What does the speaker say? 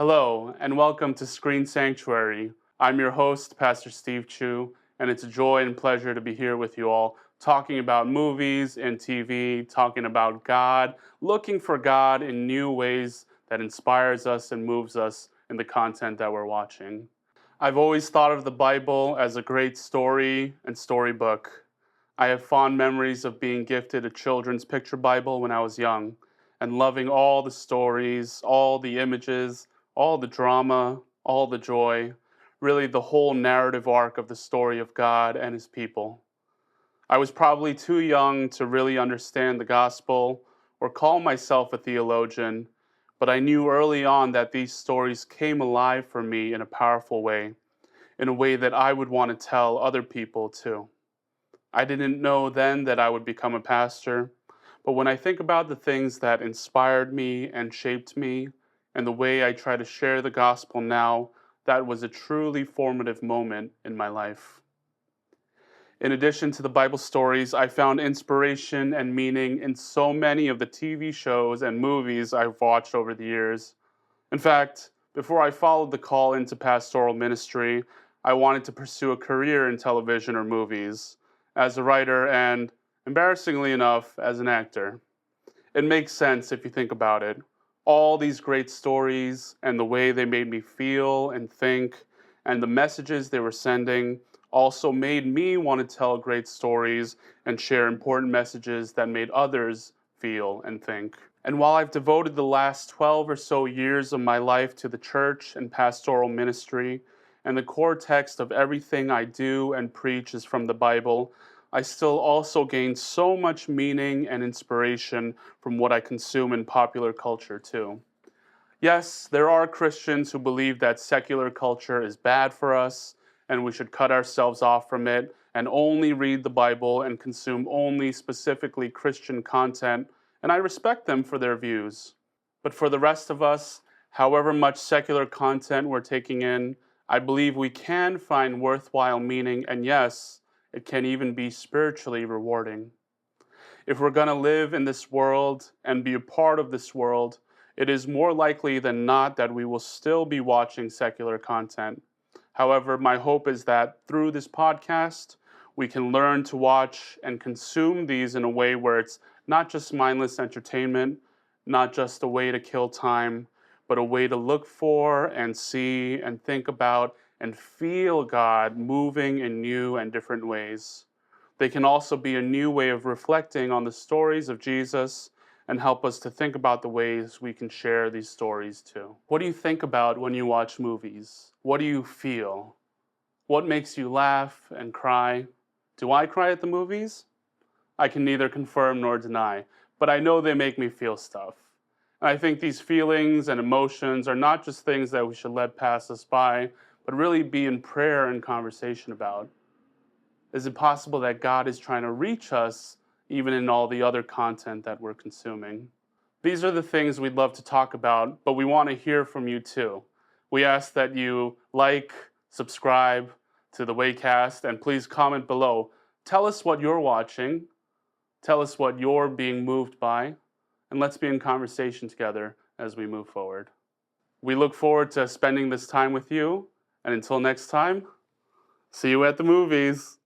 Hello, and welcome to Screen Sanctuary. I'm your host, Pastor Steve Chu, and it's a joy and pleasure to be here with you all, talking about movies and TV, talking about God, looking for God in new ways that inspires us and moves us in the content that we're watching. I've always thought of the Bible as a great story and storybook. I have fond memories of being gifted a children's picture Bible when I was young, and loving all the stories, all the images, all the drama, all the joy, really the whole narrative arc of the story of God and His people. I was probably too young to really understand the gospel or call myself a theologian, but I knew early on that these stories came alive for me in a powerful way, in a way that I would want to tell other people too. I didn't know then that I would become a pastor, but when I think about the things that inspired me and shaped me, and the way I try to share the gospel now, that was a truly formative moment in my life. In addition to the Bible stories, I found inspiration and meaning in so many of the TV shows and movies I've watched over the years. In fact, before I followed the call into pastoral ministry, I wanted to pursue a career in television or movies, as a writer and, embarrassingly enough, as an actor. It makes sense if you think about it. All these great stories and the way they made me feel and think, and the messages they were sending, also made me want to tell great stories and share important messages that made others feel and think. And while I've devoted the last 12 or so years of my life to the church and pastoral ministry, and the core text of everything I do and preach is from the Bible, I still also gain so much meaning and inspiration from what I consume in popular culture too. Yes, there are Christians who believe that secular culture is bad for us, and we should cut ourselves off from it and only read the Bible and consume only specifically Christian content, and I respect them for their views. But for the rest of us, however much secular content we're taking in, I believe we can find worthwhile meaning, and yes, it can even be spiritually rewarding. If we're going to live in this world and be a part of this world, it is more likely than not that we will still be watching secular content. However, my hope is that through this podcast, we can learn to watch and consume these in a way where it's not just mindless entertainment, not just a way to kill time, but a way to look for and see and think about and feel God moving in new and different ways. They can also be a new way of reflecting on the stories of Jesus and help us to think about the ways we can share these stories too. What do you think about when you watch movies? What do you feel? What makes you laugh and cry? Do I cry at the movies? I can neither confirm nor deny, but I know they make me feel stuff. And I think these feelings and emotions are not just things that we should let pass us by, but really be in prayer and conversation about. Is it possible that God is trying to reach us even in all the other content that we're consuming? These are the things we'd love to talk about, but we want to hear from you too. We ask that you like, subscribe to the Waycast, and please comment below. Tell us what you're watching. Tell us what you're being moved by, and let's be in conversation together as we move forward. We look forward to spending this time with you, and until next time, see you at the movies.